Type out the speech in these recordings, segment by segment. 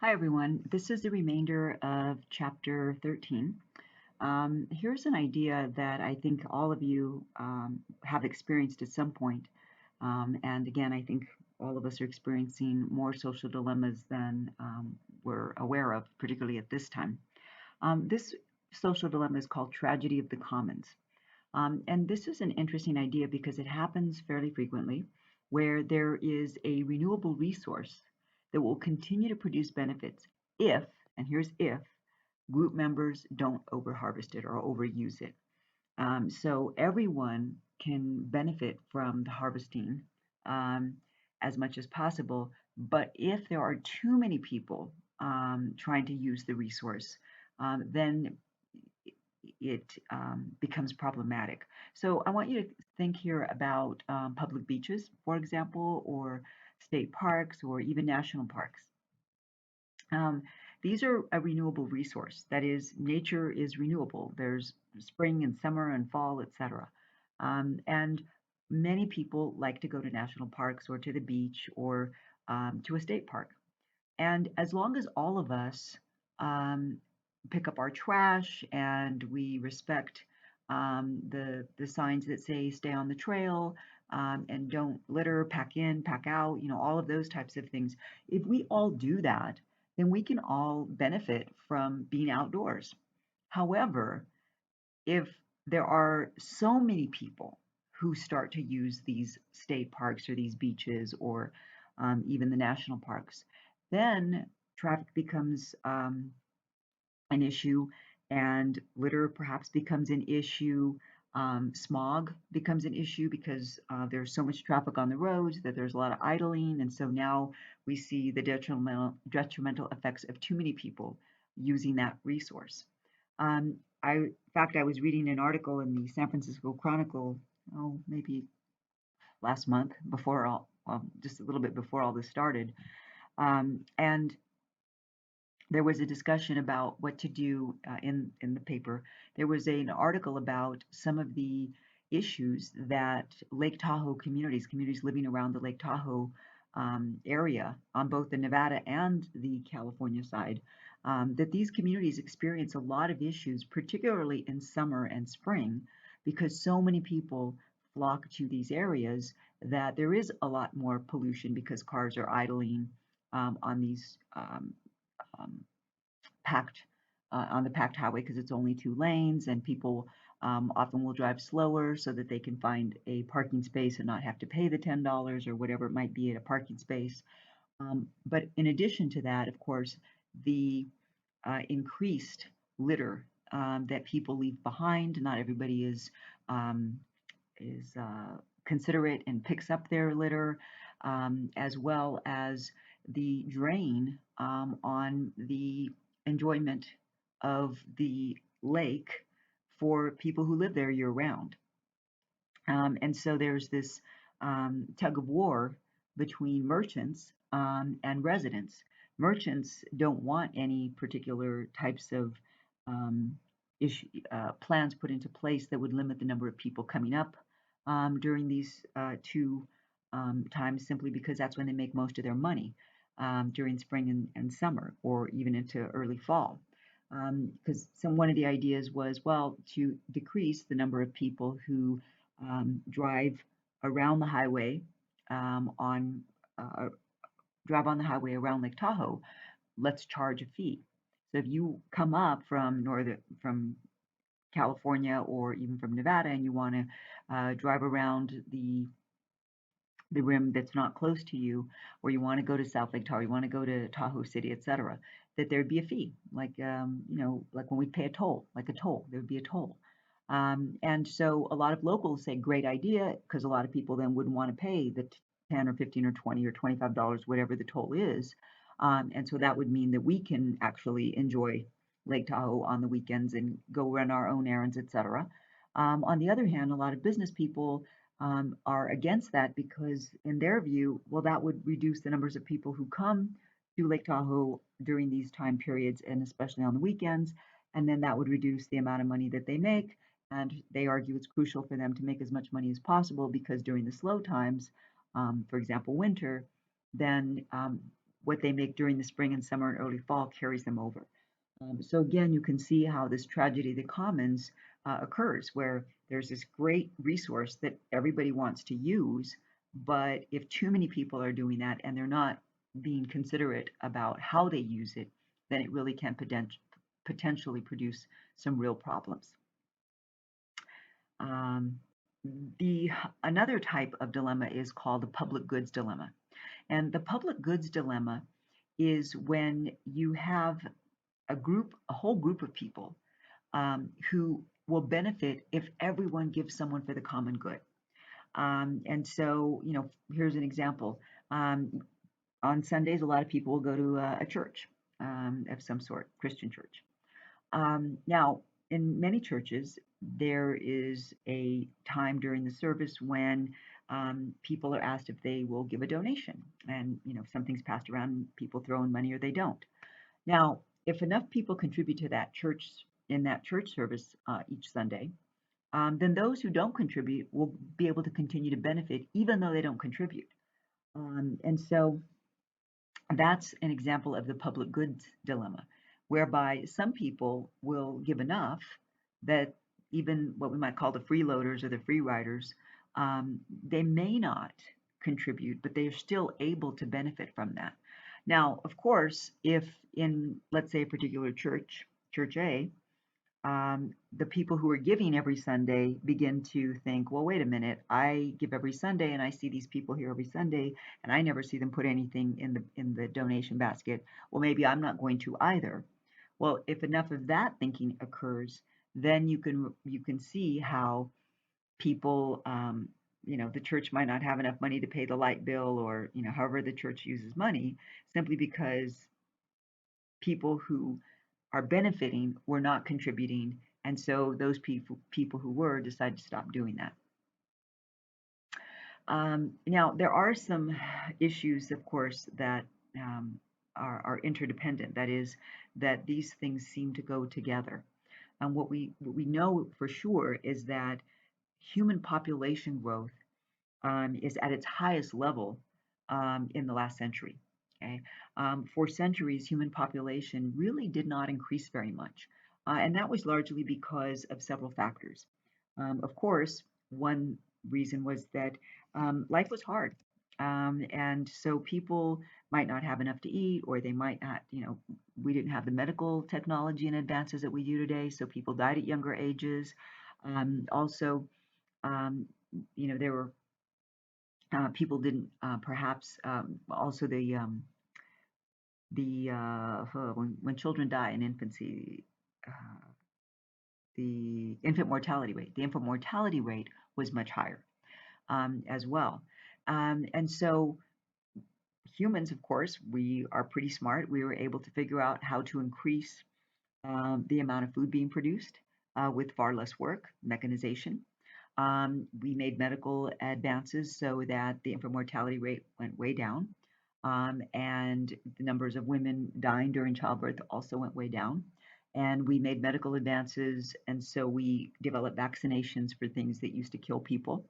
Hi, everyone. This is the remainder of chapter 13. Here's an idea that I think all of you have experienced at some point. And again, I think all of us are experiencing more social dilemmas than we're aware of, particularly at this time. This social dilemma is called tragedy of the commons. And this is an interesting idea because it happens fairly frequently where there is a renewable resource that will continue to produce benefits if, and here's if, group members don't overharvest it or overuse it. So everyone can benefit from the harvesting um, as much as possible. But if there are too many people trying to use the resource, then it becomes problematic. So I want you to think here about public beaches, for example, or state parks, or even national parks. Um, these are a renewable resource. That is, nature is renewable. There's spring and summer and fall, etc. And many people like to go to national parks or to the beach or to a state park. And as long as all of us um, pick up our trash and we respect the signs that say stay on the trail and don't litter, pack in, pack out, all of those types of things. If we all do that, then we can all benefit from being outdoors. However, if there are so many people who start to use these state parks or these beaches or even the national parks, then traffic becomes an issue, and litter perhaps becomes an issue. Smog becomes an issue because there's so much traffic on the roads that there's a lot of idling, and so now we see the detrimental effects of too many people using that resource. In fact, I was reading an article in the San Francisco Chronicle, oh, maybe last month, before all, well, just a little bit before all this started, and there was a discussion about what to do in the paper. There was an article about some of the issues that Lake Tahoe communities living around the Lake Tahoe area on both the Nevada and the California side, that these communities experience a lot of issues, particularly in summer and spring, because so many people flock to these areas that there is a lot more pollution because cars are idling on these um, packed on the packed highway because it's only two lanes, and people often will drive slower so that they can find a parking space and not have to pay the $10 or whatever it might be at a parking space. But in addition to that, of course, the increased litter that people leave behind. Not everybody is considerate and picks up their litter, as well as the drain on the enjoyment of the lake for people who live there year round. And so there's this tug of war between merchants and residents. Merchants don't want any particular types of um, plans put into place that would limit the number of people coming up during these two times, simply because that's when they make most of their money during spring and summer, or even into early fall. Because one of the ideas was, well, to decrease the number of people who drive around the highway on uh, drive on the highway around Lake Tahoe, let's charge a fee. So if you come up from California or even from Nevada and you want to drive around the rim that's not close to you, or you want to go to South Lake Tahoe, you want to go to Tahoe City, etc., that there'd be a fee, like like when we pay a toll, like a toll, there would be a toll. And so a lot of locals say, great idea, because a lot of people then wouldn't want to pay the 10 or 15 or 20 or $25, whatever the toll is. And so that would mean that we can actually enjoy Lake Tahoe on the weekends and go run our own errands, etc. On the other hand, a lot of business people are against that because, in their view, well, that would reduce the numbers of people who come to Lake Tahoe during these time periods and especially on the weekends. And then that would reduce the amount of money that they make. And they argue it's crucial for them to make as much money as possible because during the slow times, for example, winter, then what they make during the spring and summer and early fall carries them over. So again, you can see how this tragedy of the commons occurs, where there's this great resource that everybody wants to use, but if too many people are doing that and they're not being considerate about how they use it, then it really can potentially produce some real problems. Um, the Another type of dilemma is called the public goods dilemma. And the public goods dilemma is when you have a whole group of people who will benefit if everyone gives someone for the common good. And so, here's an example. On Sundays, a lot of people will go to a church of some sort, Christian church. Now, in many churches, there is a time during the service when people are asked if they will give a donation. And, if something's passed around, people throw in money or they don't. Now, if enough people contribute to that church in that church service each Sunday, then those who don't contribute will be able to continue to benefit even though they don't contribute. And so that's an example of the public goods dilemma, whereby some people will give enough that even what we might call the freeloaders or the free riders, they may not contribute, but they are still able to benefit from that. Now, of course, if in, let's say, a particular church, Church A, the people who are giving every Sunday begin to think, well, wait a minute, I give every Sunday and I see these people here every Sunday and I never see them put anything in the donation basket. Well, maybe I'm not going to either. Well, if enough of that thinking occurs, then you can see how people, the church might not have enough money to pay the light bill or however the church uses money, simply because people who are benefiting were not contributing, and so those people who were decided to stop doing that. Now, there are some issues, of course, that are interdependent. That is, that these things seem to go together. And what we know for sure is that human population growth is at its highest level in the last century. Okay, for centuries, human population really did not increase very much, and that was largely because of several factors. Of course, one reason was that life was hard, and so people might not have enough to eat, or they might not, we didn't have the medical technology and advances that we do today, so people died at younger ages. Also, um, there were people didn't perhaps also when children die in infancy, uh, the infant mortality rate was much higher as well. And so humans, of course, we are pretty smart. We were able to figure out how to increase the amount of food being produced with far less work, mechanization. We made medical advances so that the infant mortality rate went way down. And the numbers of women dying during childbirth also went way down. And we made medical advances, and so we developed vaccinations for things that used to kill people.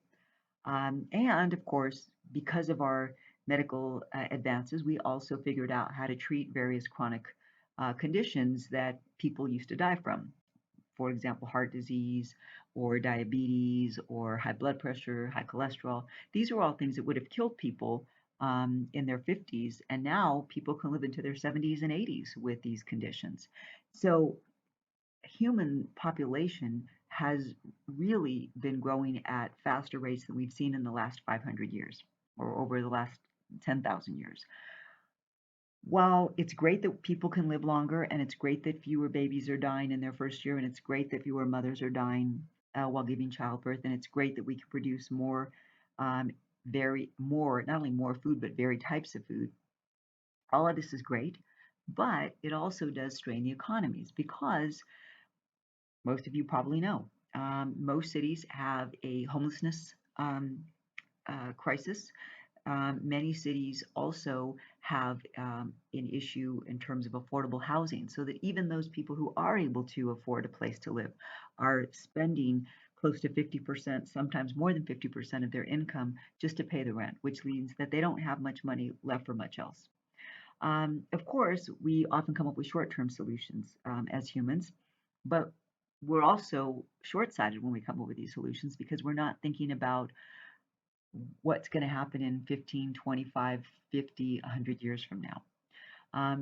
And of course, because of our medical advances, we also figured out how to treat various chronic conditions that people used to die from. For example, heart disease or diabetes or high blood pressure, high cholesterol. These are all things that would have killed people in their 50s, and now people can live into their 70s and 80s with these conditions. So human population has really been growing at faster rates than we've seen in the last 500 years or over the last 10,000 years. While it's great that people can live longer and it's great that fewer babies are dying in their first year and it's great that fewer mothers are dying while giving childbirth and it's great that we can produce um, not only more food, but varied types of food, all of this is great, but it also does strain the economies because most of you probably know most cities have a homelessness crisis. Many cities also have an issue in terms of affordable housing, so that even those people who are able to afford a place to live are spending close to 50%, sometimes more than 50% of their income just to pay the rent, which means that they don't have much money left for much else. Of course, we often come up with short-term solutions as humans, but we're also short-sighted when we come up with these solutions because we're not thinking about what's going to happen in 15, 25, 50, 100 years from now.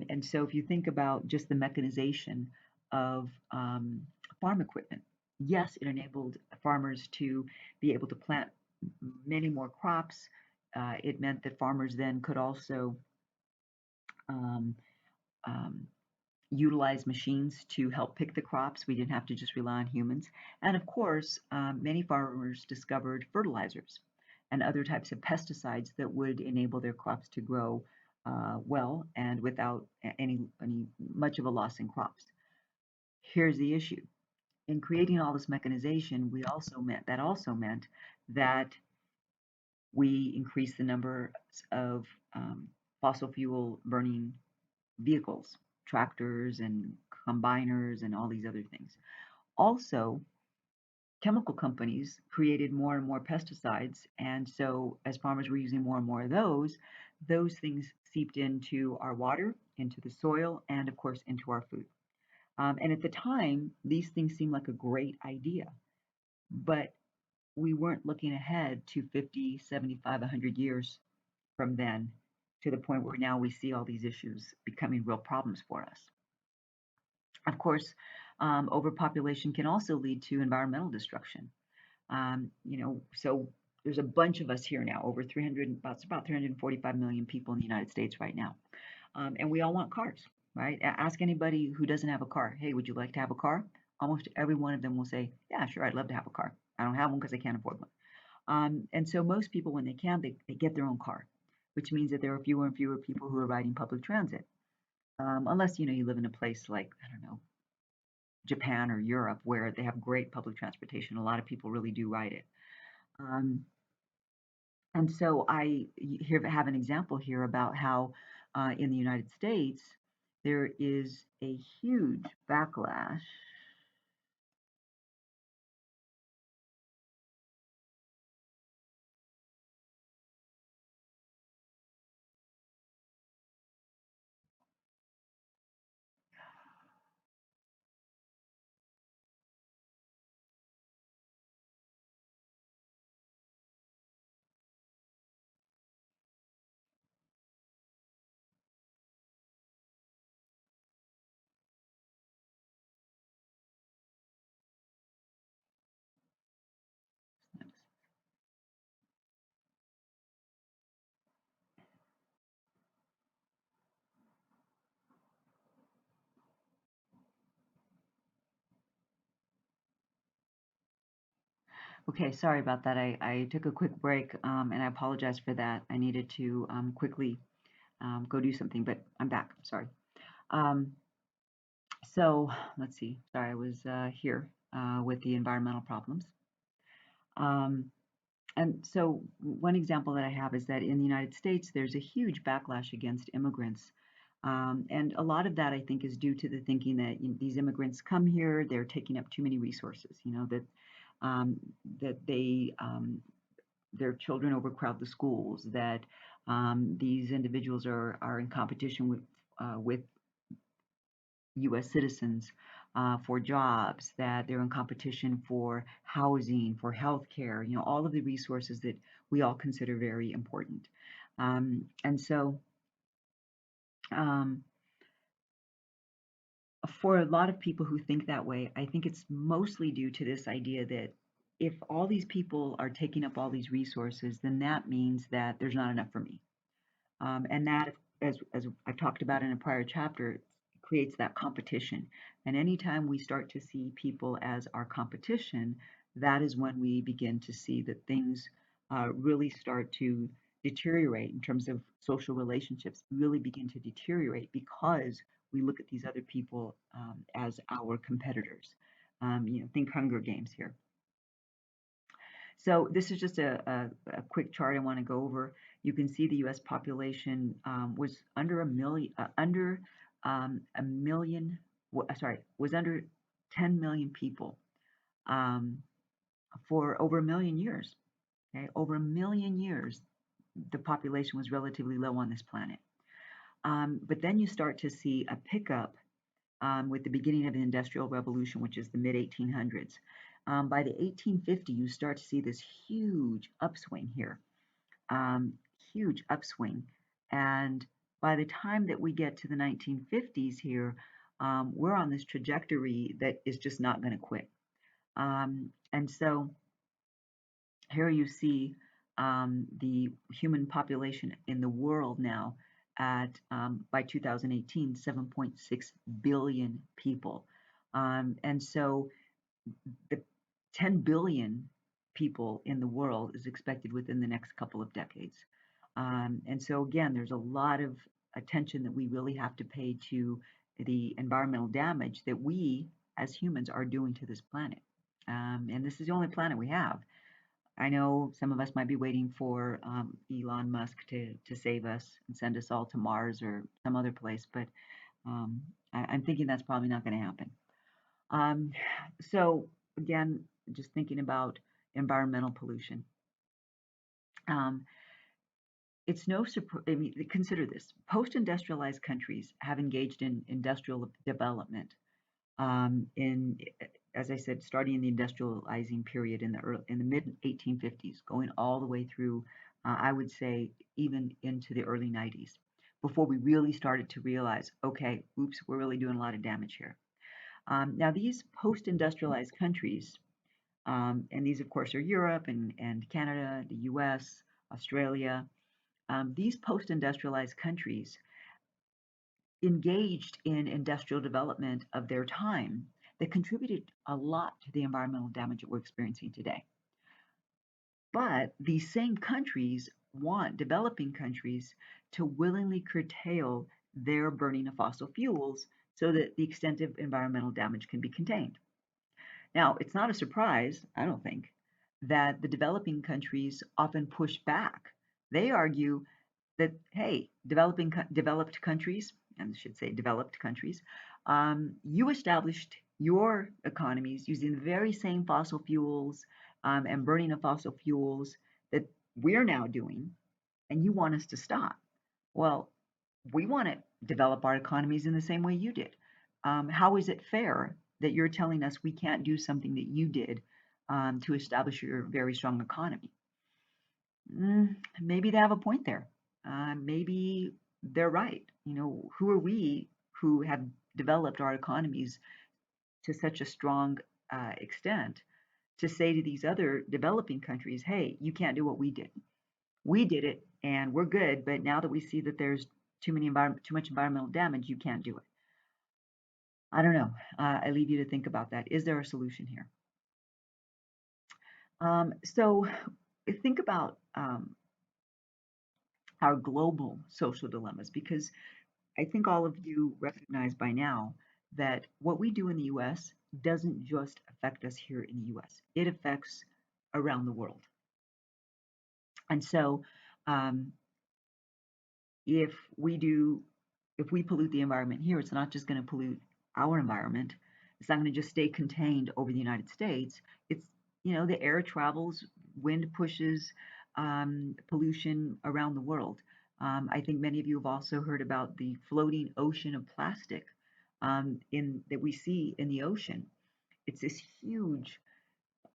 And so if you think about just the mechanization of farm equipment, yes, it enabled farmers to be able to plant many more crops. It meant that farmers then could also um, um, utilize machines to help pick the crops. We didn't have to just rely on humans. And of course, many farmers discovered fertilizers and other types of pesticides that would enable their crops to grow well and without any much of a loss in crops. Here's the issue. In creating all this mechanization, that also meant that we increased the number of fossil fuel burning vehicles, tractors and combiners and all these other things. Also, chemical companies created more and more pesticides. And so, as farmers were using more and more of those things seeped into our water, into the soil, and of course, into our food. And at the time, these things seemed like a great idea, but we weren't looking ahead to 50, 75, 100 years from then to the point where now we see all these issues becoming real problems for us. Of course, overpopulation can also lead to environmental destruction. So there's a bunch of us here now, over 300, about 345 million people in the United States right now, and we all want cars, right? Ask anybody who doesn't have a car, hey, would you like to have a car? Almost every one of them will say, yeah, sure, I'd love to have a car. I don't have one because I can't afford one. And so most people, when they can, they get their own car, which means that there are fewer and fewer people who are riding public transit. Unless you live in a place like, I don't know, Japan or Europe, where they have great public transportation. A lot of people really do ride it. Um, and so I here have an example here about how in the United States there is a huge backlash. Okay, sorry about that. I took a quick break and I apologize for that. I needed to quickly go do something, but I'm back. Sorry. Um, so let's see. Sorry, I was here with the environmental problems. Um, And so, one example that I have is that in the United States, there's a huge backlash against immigrants. And a lot of that, I think, is due to the thinking that these immigrants come here, they're taking up too many resources, um, that their children overcrowd the schools, that these individuals are in competition with U.S. citizens for jobs, that they're in competition for housing, for healthcare, all of the resources that we all consider very important. And so, um, for a lot of people who think that way, I think it's mostly due to this idea that if all these people are taking up all these resources, then that means that there's not enough for me. And that, as I've talked about in a prior chapter, creates that competition. And anytime we start to see people as our competition, that is when we begin to see that things really start to deteriorate in terms of social relationships, really begin to deteriorate because we look at these other people as our competitors. Think Hunger Games here. So this is just a quick chart I want to go over. You can see the U.S. population was under a million, sorry, was under 10 million people um, for over a million years. Okay, over a million years, the population was relatively low on this planet. But then you start to see a pickup with the beginning of the Industrial Revolution, which is the mid 1800s. By the 1850s, you start to see this huge upswing here, um, huge upswing. And by the time that we get to the 1950s here, we're on this trajectory that is just not going to quit. And so here you see the human population in the world now at, by 2018, 7.6 billion people. And so the 10 billion people in the world is expected within the next couple of decades. And so again, there's a lot of attention that we really have to pay to the environmental damage that we as humans are doing to this planet. And this is the only planet we have. I know some of us might be waiting for Elon Musk to save us and send us all to Mars or some other place, but I'm thinking that's probably not going to happen. Um, so again, just thinking about environmental pollution. Um, it's no surprise. I mean, consider this: post-industrialized countries have engaged in industrial development in, as I said, starting in the industrializing period in the mid 1850s, going all the way through, I would say, even into the early 90s, before we really started to realize, okay, oops, we're really doing a lot of damage here. Now, these post-industrialized countries, and these, of course, are Europe and Canada, the US, Australia, these post-industrialized countries engaged in industrial development of their time that contributed a lot to the environmental damage that we're experiencing today. But these same countries want developing countries to willingly curtail their burning of fossil fuels so that the extent of environmental damage can be contained. Now, it's not a surprise, I don't think, that the developing countries often push back. They argue that, hey, developed countries, and I should say developed countries, you established your economies using the very same fossil fuels and burning of fossil fuels that we're now doing, and you want us to stop. Well, we want to develop our economies in the same way you did. How is it fair that you're telling us we can't do something that you did to establish your very strong economy? Maybe they have a point there. Maybe they're right. You know, who are we who have developed our economies to such a strong extent to say to these other developing countries, hey, you can't do what we did. We did it and we're good, but now that we see that there's too much environmental damage, you can't do it. I don't know. I leave you to think about that. Is there a solution here? So think about our global social dilemmas, because I think all of you recognize by now that what we do in the US doesn't just affect us here in the US, it affects around the world. And so um, if we do, if we pollute the environment here, it's not just going to pollute our environment. It's not going to just stay contained over the United States. It's, you know, the air travels, wind pushes pollution around the world. I think many of you have also heard about the floating ocean of plastic in that we see in the ocean. It's this huge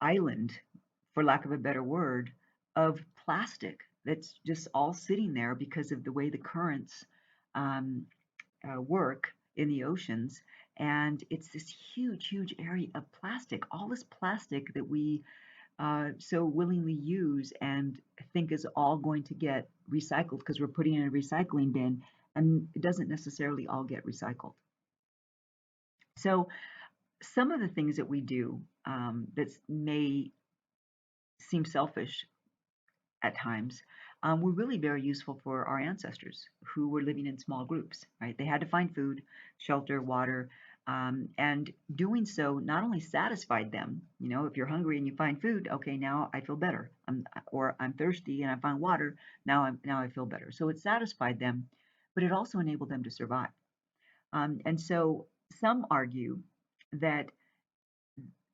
island, for lack of a better word, of plastic that's just all sitting there because of the way the currents um, work in the oceans. And it's this huge, huge area of plastic, all this plastic that we so willingly use and think is all going to get recycled because we're putting it in a recycling bin, and it doesn't necessarily all get recycled. So some of the things that we do that may seem selfish at times were really very useful for our ancestors who were living in small groups, right? They had to find food, shelter, water, and doing so not only satisfied them, you know, if you're hungry and you find food, okay, now I feel better. Or I'm thirsty and I find water, now I feel better. So it satisfied them, but it also enabled them to survive. And so some argue that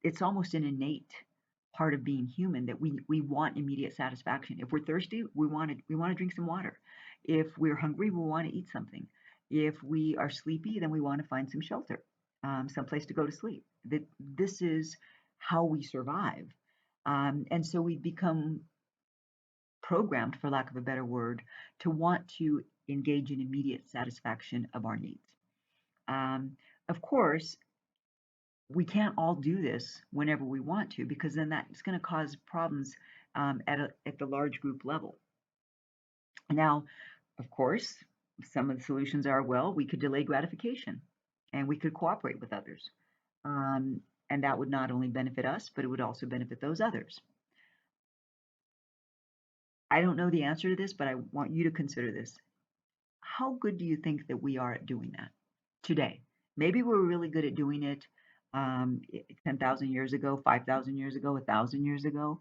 it's almost an innate part of being human that we want immediate satisfaction. If we're thirsty, we want to drink some water. If we're hungry, we want to eat something. If we are sleepy, then we want to find some shelter, some place to go to sleep. This is how we survive. And so we become programmed, for lack of a better word, to want to engage in immediate satisfaction of our needs. Um, of course, we can't all do this whenever we want to, because then that's going to cause problems at the large group level. Now, of course, some of the solutions are, well, we could delay gratification and we could cooperate with others. Um, and that would not only benefit us, but it would also benefit those others. I don't know the answer to this, but I want you to consider this. How good do you think that we are at doing that today? Maybe we're really good at doing it 10,000 years ago, 5,000 years ago, 1,000 years ago,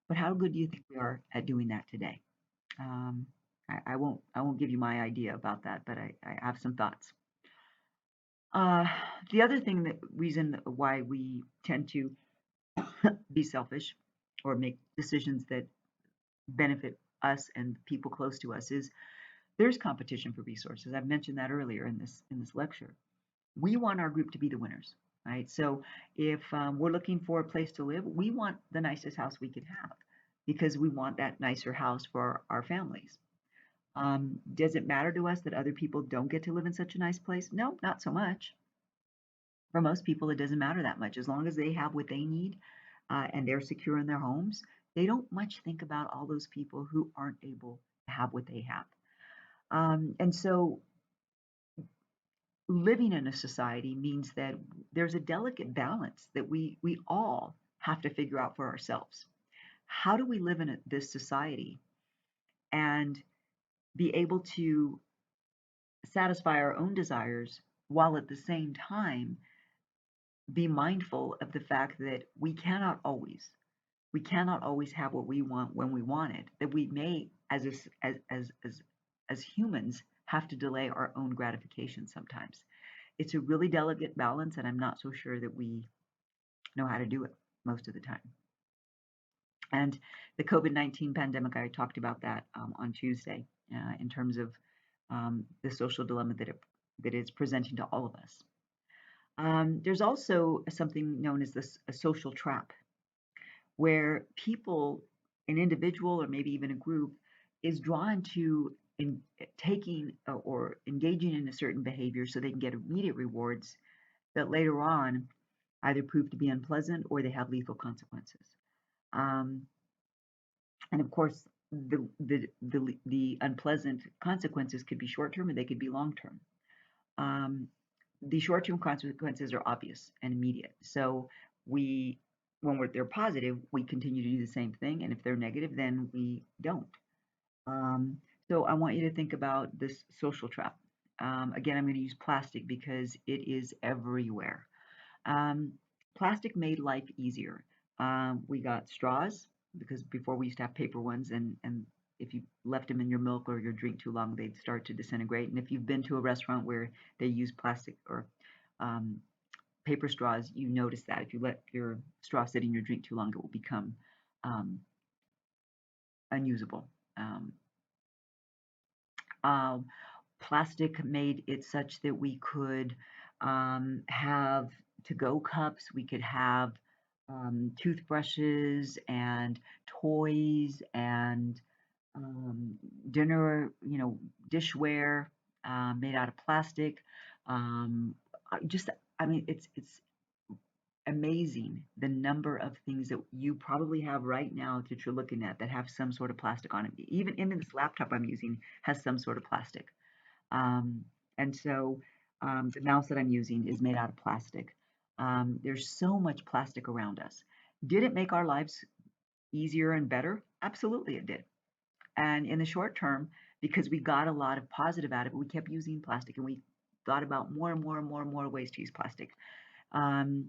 but how good do you think we are at doing that today? Um, I won't give you my idea about that, but I have some thoughts. Uh, the other thing that reason why we tend to be selfish or make decisions that benefit us and people close to us is there's competition for resources. I've mentioned that earlier in this lecture. We want our group to be the winners, right? So if we're looking for a place to live, we want the nicest house we could have because we want that nicer house for our families. Does it matter to us that other people don't get to live in such a nice place? No, not so much. For most people, it doesn't matter that much. As long as they have what they need and they're secure in their homes, they don't much think about all those people who aren't able to have what they have. And so living in a society means that there's a delicate balance that we all have to figure out for ourselves. How do we live in this society and be able to satisfy our own desires while at the same time be mindful of the fact that we cannot always have what we want when we want it, that we may as humans have to delay our own gratification sometimes. It's a really delicate balance, and I'm not so sure that we know how to do it most of the time. And the COVID-19 pandemic, I talked about that on Tuesday in terms of the social dilemma that it's presenting to all of us. There's also something known as a social trap, where people, an individual or maybe even a group, is drawn to taking or engaging in a certain behavior so they can get immediate rewards that later on either prove to be unpleasant or they have lethal consequences. Um, and of course, the unpleasant consequences could be short term or they could be long term. Um, the short term consequences are obvious and immediate. So we, when they're positive, we continue to do the same thing, and if they're negative, then we don't. Um, so I want you to think about this social trap. Again, I'm going to use plastic because it is everywhere. Um, Plastic made life easier. We got straws because before we used to have paper ones, and if you left them in your milk or your drink too long, they'd start to disintegrate. And if you've been to a restaurant where they use plastic or um, paper straws, you notice that if you let your straw sit in your drink too long, it will become um, unusable. Um, uh, Plastic made it such that we could have to-go cups, we could have toothbrushes and toys and um, dinner, dishware made out of plastic. Um, just, I mean, it's amazing the number of things that you probably have right now that you're looking at that have some sort of plastic on it. Even this laptop I'm using has some sort of plastic. Um, and so the mouse that I'm using is made out of plastic. There's so much plastic around us. Did it make our lives easier and better? Absolutely, it did. And in the short term, because we got a lot of positive out of it, we kept using plastic and we thought about more and more and more and more ways to use plastic. Um,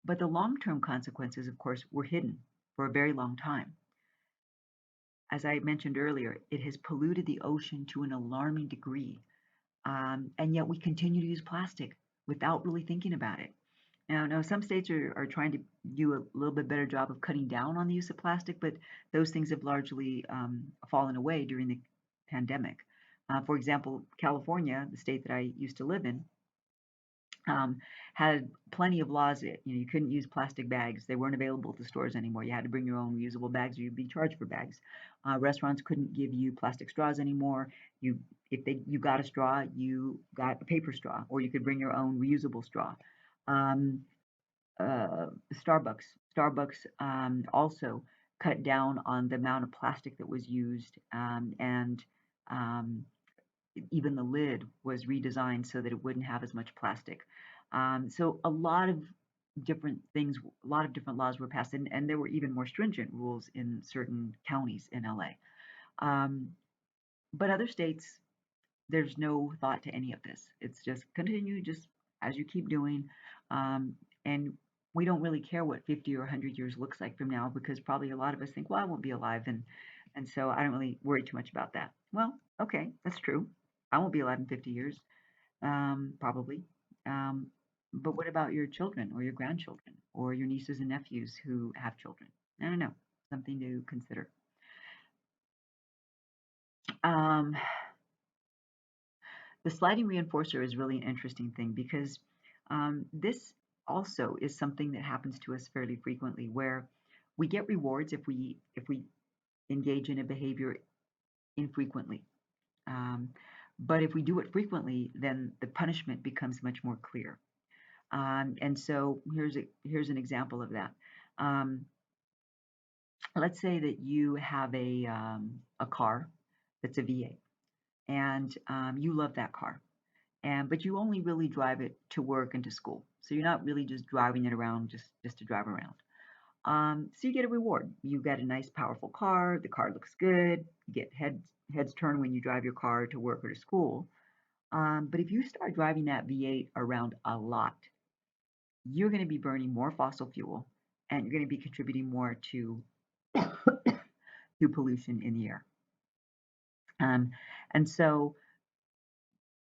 but the long term consequences, of course, were hidden for a very long time. As I mentioned earlier, it has polluted the ocean to an alarming degree. And yet we continue to use plastic without really thinking about it. Now some states are trying to do a little bit better job of cutting down on the use of plastic, but those things have largely fallen away during the pandemic. For example, California, the state that I used to live in, um, had plenty of laws. You couldn't use plastic bags. They weren't available at the stores anymore. You had to bring your own reusable bags, or you'd be charged for bags. Restaurants couldn't give you plastic straws anymore. You, if you got a straw, you got a paper straw, or you could bring your own reusable straw. Um, Starbucks, Starbucks also cut down on the amount of plastic that was used, and um, even the lid was redesigned so that it wouldn't have as much plastic. So a lot of different things, a lot of different laws were passed, and there were even more stringent rules in certain counties in LA. But other states, there's no thought to any of this. It's just continue just as you keep doing. Um, and we don't really care what 50 or 100 years looks like from now because probably a lot of us think, well, I won't be alive. And so I don't really worry too much about that. Well, okay, that's true. I won't be alive in 50 years, probably. Um, but what about your children or your grandchildren or your nieces and nephews who have children? I don't know. Something to consider. Um, the sliding reinforcer is really an interesting thing because this also is something that happens to us fairly frequently, where we get rewards if we engage in a behavior infrequently. Um, but if we do it frequently, then the punishment becomes much more clear. And so here's an example of that. Um, let's say that you have a car that's a V8, and you love that car, and but you only really drive it to work and to school. So you're not really just driving it around just to drive around. So you get a reward. You get a nice, powerful car. The car looks good. You get heads turned when you drive your car to work or to school. But if you start driving that V8 around a lot, you're going to be burning more fossil fuel, and you're going to be contributing more to pollution in the air. Um, and so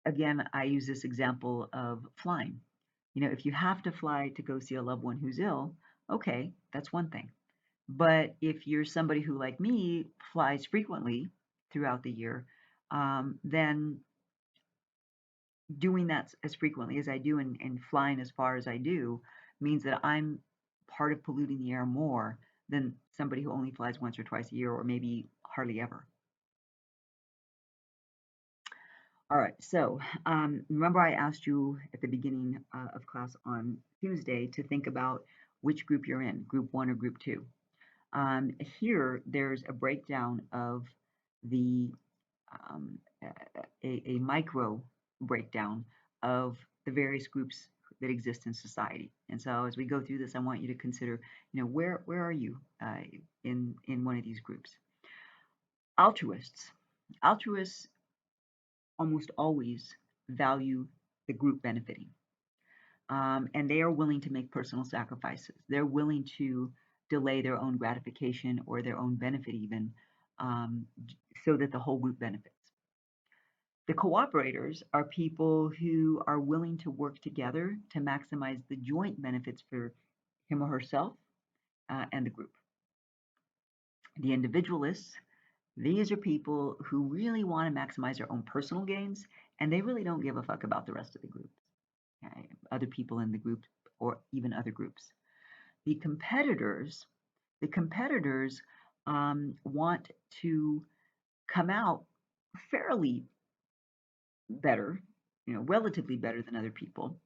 again, I use this example of flying. If you have to fly to go see a loved one who's ill, okay, that's one thing. But if you're somebody who, like me, flies frequently throughout the year, then doing that as frequently as I do and flying as far as I do means that I'm part of polluting the air more than somebody who only flies once or twice a year or maybe hardly ever. All right, so remember I asked you at the beginning of class on Tuesday to think about which group you're in, group one or group two. Here, there's a breakdown of the um, a micro breakdown of the various groups that exist in society. And so, as we go through this, I want you to consider, where are you in one of these groups? Altruists. Altruists almost always value the group benefiting, and they are willing to make personal sacrifices. They're willing to delay their own gratification or their own benefit, even um, so that the whole group benefits. The cooperators are people who are willing to work together to maximize the joint benefits for him or herself and the group. The individualists, these are people who really want to maximize their own personal gains, and they really don't give a fuck about the rest of the group, okay? Other people in the group, or even other groups. The competitors, the competitors want to come out fairly better, relatively better than other people,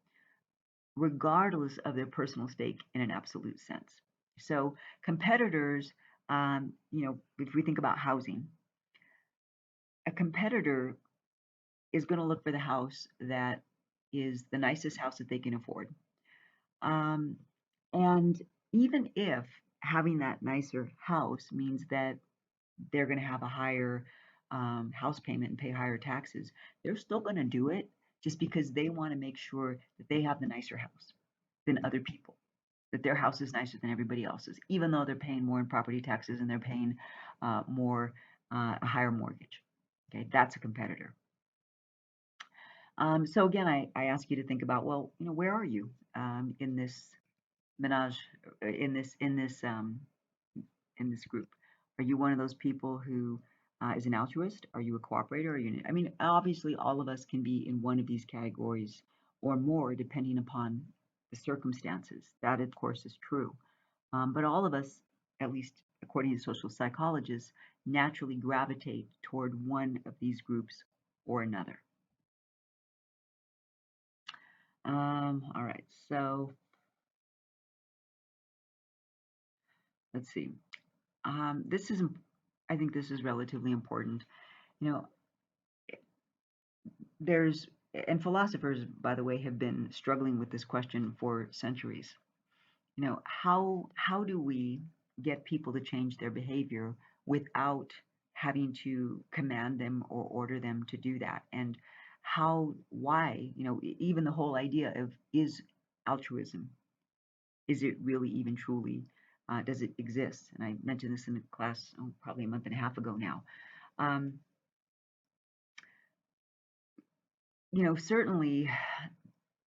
regardless of their personal stake in an absolute sense. So competitors, if we think about housing, a competitor is going to look for the house that is the nicest house that they can afford. Um, and even if having that nicer house means that they're going to have a higher house payment and pay higher taxes, they're still going to do it just because they want to make sure that they have the nicer house than other people, that their house is nicer than everybody else's, even though they're paying more in property taxes and they're paying a higher mortgage. Okay, that's a competitor. So again, I ask you to think about, well, where are you in this menage, in this group? Are you one of those people who Is an altruist? Are you a cooperator? I mean, obviously, all of us can be in one of these categories or more, depending upon the circumstances. That, of course, is true. But all of us, at least according to social psychologists, naturally gravitate toward one of these groups or another. All right, so let's see. This is, I think this is relatively important. You know, there's, and philosophers, by the way, have been struggling with this question for centuries. How do we get people to change their behavior without having to command them or order them to do that? And why, even the whole idea of, is altruism, is it really even truly, does it exist? And I mentioned this in a class, probably a month and a half ago now. Um, Certainly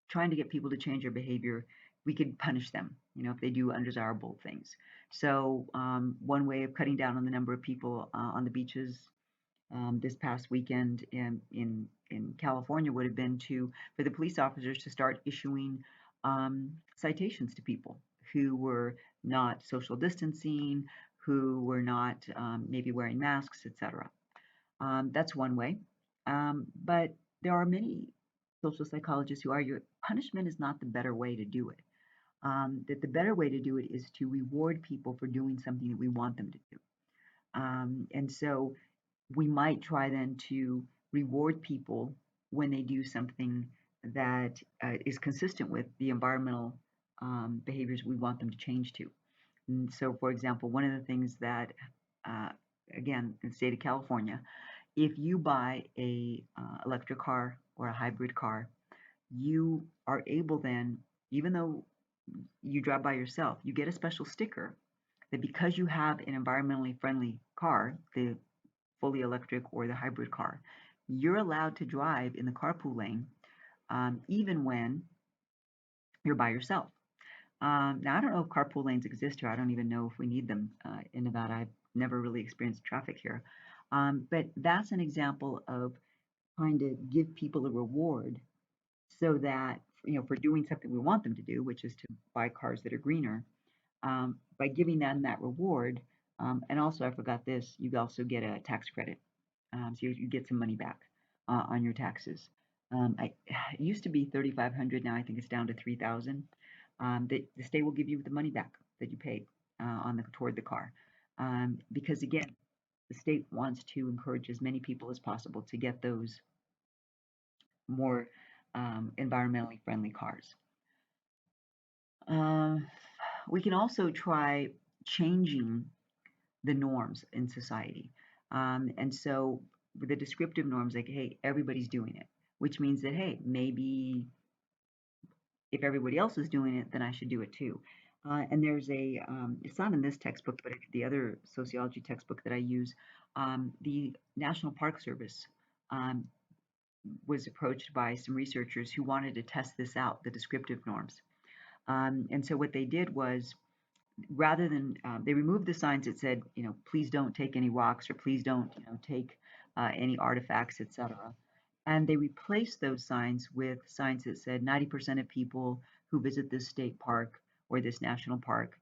trying to get people to change their behavior, we could punish them, if they do undesirable things. So one way of cutting down on the number of people on the beaches this past weekend in California would have been for the police officers to start issuing citations to people who were not social distancing, who were not maybe wearing masks, etc. That's one way. But there are many social psychologists who argue punishment is not the better way to do it. That the better way to do it is to reward people for doing something that we want them to do. And so we might try then to reward people when they do something that is consistent with the environmental behaviors we want them to change to. And so, for example, one of the things that, uh, again, in the state of California, if you buy a electric car or a hybrid car, you are able then, even though you drive by yourself, you get a special sticker that because you have an environmentally friendly car, the fully electric or the hybrid car, you're allowed to drive in the carpool lane even when you're by yourself. Now, I don't know if carpool lanes exist here. I don't even know if we need them in Nevada. I've never really experienced traffic here. But that's an example of trying to give people a reward so that, for doing something we want them to do, which is to buy cars that are greener, by giving them that reward. And also, I forgot this, you also get a tax credit. So you get some money back on your taxes. It used to be 3,500. Now I think it's down to 3,000. The state will give you the money back that you paid toward the car, because again, the state wants to encourage as many people as possible to get those more environmentally friendly cars. Um, we can also try changing the norms in society. And so the descriptive norms, like, hey, everybody's doing it, which means that, hey, maybe if everybody else is doing it, then I should do it too. And there's it's not in this textbook, but the other sociology textbook that I use, the National Park Service um, was approached by some researchers who wanted to test this out, the descriptive norms. And so what they did was, rather than they removed the signs that said, please don't take any rocks, or please don't, take any artifacts, etc. And they replaced those signs with signs that said 90% of people who visit this state park or this national park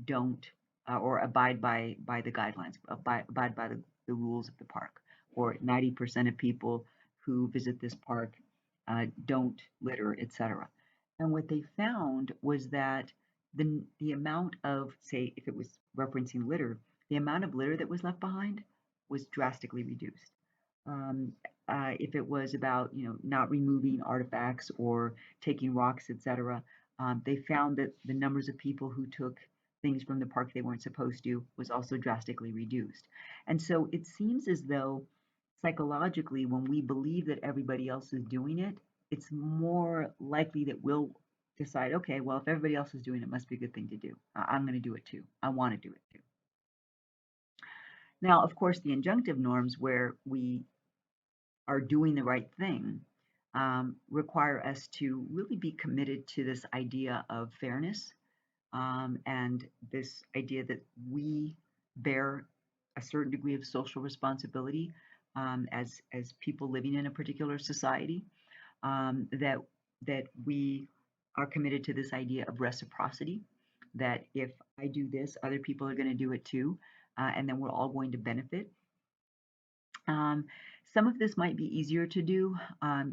don't or abide by the guidelines, abide by the rules of the park, or 90% of people who visit this park don't litter, etc. And what they found was that the amount of, say, if it was referencing litter, the amount of litter that was left behind was drastically reduced. Um, if it was about, not removing artifacts or taking rocks, etc., they found that the numbers of people who took things from the park they weren't supposed to was also drastically reduced. And so it seems as though psychologically, when we believe that everybody else is doing it, it's more likely that we'll decide, okay, well, if everybody else is doing it, it must be a good thing to do. I'm going to do it too. I want to do it too. Now, of course, the injunctive norms, where we are doing the right thing, require us to really be committed to this idea of fairness, and this idea that we bear a certain degree of social responsibility as people living in a particular society, that we are committed to this idea of reciprocity, that if I do this, other people are going to do it too, and then we're all going to benefit. Um, some of this might be easier to do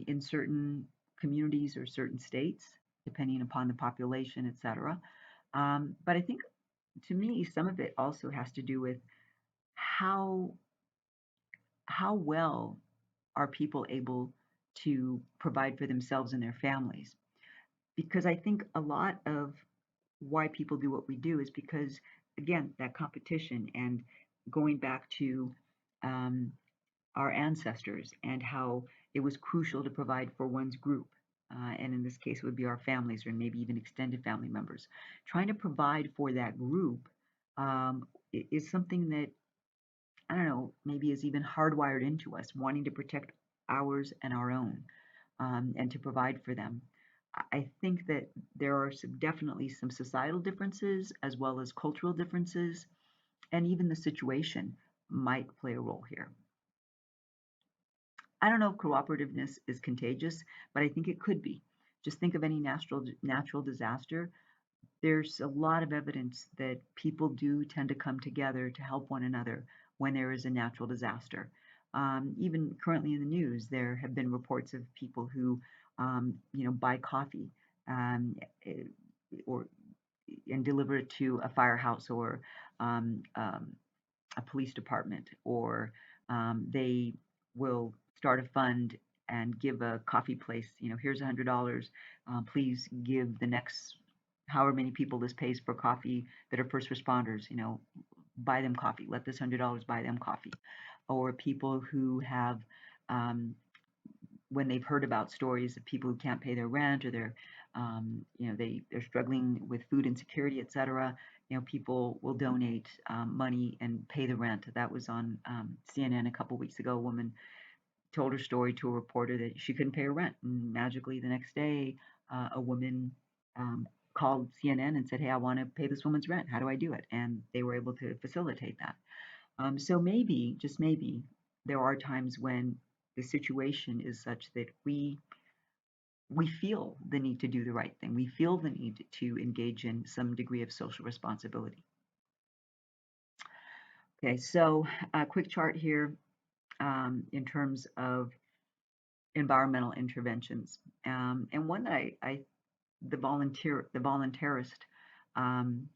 in certain communities or certain states, depending upon the population, et cetera. But I think to me, some of it also has to do with how well are people able to provide for themselves and their families. Because I think a lot of why people do what we do is because, again, that competition and going back to um, our ancestors and how it was crucial to provide for one's group. And in this case, it would be our families or maybe even extended family members. Trying to provide for that group is something that, I don't know, maybe is even hardwired into us, wanting to protect ours and our own, and to provide for them. I think that there are definitely some societal differences as well as cultural differences, and even the situation might play a role here. I don't know if cooperativeness is contagious, but I think it could be. Just think of any natural disaster. There's a lot of evidence that people do tend to come together to help one another when there is a natural disaster. Even currently in the news, there have been reports of people who, buy coffee um, eh, or and deliver it to a firehouse or um, um, a police department, or they will start a fund and give a coffee place, here's $100. Please give the next however many people this pays for coffee that are first responders, buy them coffee. Let this $100 buy them coffee. Or people who have um, when they've heard about stories of people who can't pay their rent or they're struggling with food insecurity, et cetera, people will donate money and pay the rent. That was on CNN a couple weeks ago. A woman told her story to a reporter that she couldn't pay her rent, and magically the next day, a woman called CNN and said, "Hey, I want to pay this woman's rent. How do I do it?" And they were able to facilitate that. So maybe, just maybe, there are times when the situation is such that we feel the need to do the right thing. We feel the need to engage in some degree of social responsibility. Okay, so a quick chart here in terms of environmental interventions, and one that the voluntarist um,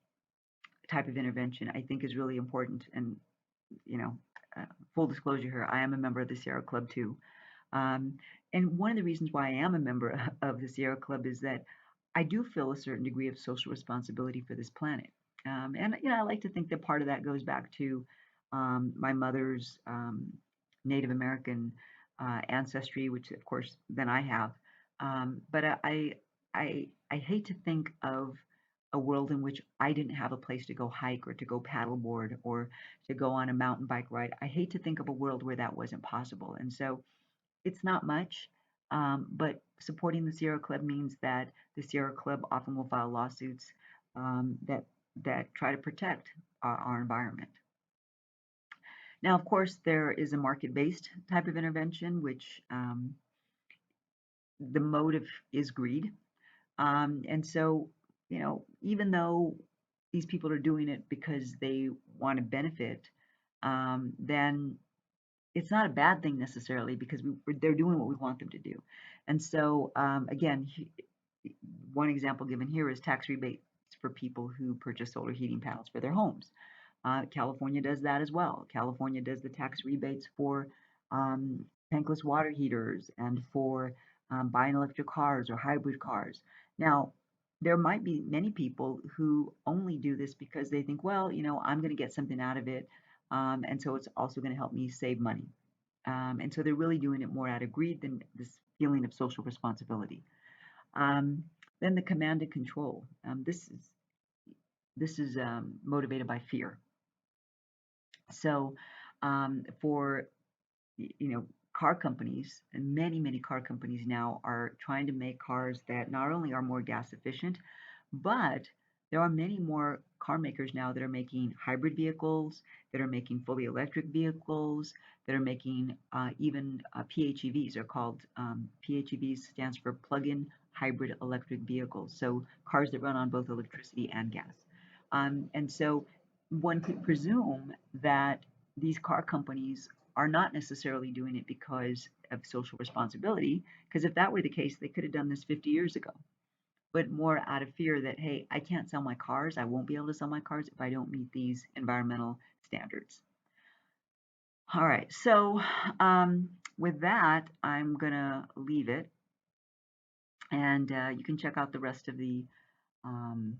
type of intervention I think is really important. And you know, uh, full disclosure here, I am a member of the Sierra Club too. Um, and one of the reasons why I am a member of the Sierra Club is that I do feel a certain degree of social responsibility for this planet. And I like to think that part of that goes back to my mother's Native American ancestry, which of course then I have. But I hate to think of a world in which I didn't have a place to go hike or to go paddleboard or to go on a mountain bike ride. I hate to think of a world where that wasn't possible. And so it's not much, but supporting the Sierra Club means that the Sierra Club often will file lawsuits that try to protect our environment. Now, of course, there is a market-based type of intervention, which the motive is greed. And so, even though these people are doing it because they want to benefit, then it's not a bad thing necessarily because they're doing what we want them to do. And so, again, one example given here is tax rebates for people who purchase solar heating panels for their homes. California does that as well. California does the tax rebates for tankless water heaters and for buying electric cars or hybrid cars. Now, there might be many people who only do this because they think, well, I'm going to get something out of it. And so it's also going to help me save money. And so they're really doing it more out of greed than this feeling of social responsibility. Um, then the command and control. This is motivated by fear. So for car companies, and many car companies now are trying to make cars that not only are more gas efficient, but There are many more car makers now that are making hybrid vehicles, that are making fully electric vehicles, that are making even PHEVs. They're called PHEVs stands for plug-in hybrid electric vehicles. So cars that run on both electricity and gas. And so one could presume that these car companies are not necessarily doing it because of social responsibility, because if that were the case, they could have done this 50 years ago, but more out of fear that, hey, I can't sell my cars. I won't be able to sell my cars if I don't meet these environmental standards. All right. So with that, I'm gonna leave it, and you can check out um,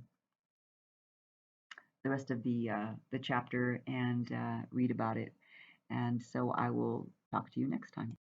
the chapter and read about it. And so I will talk to you next time.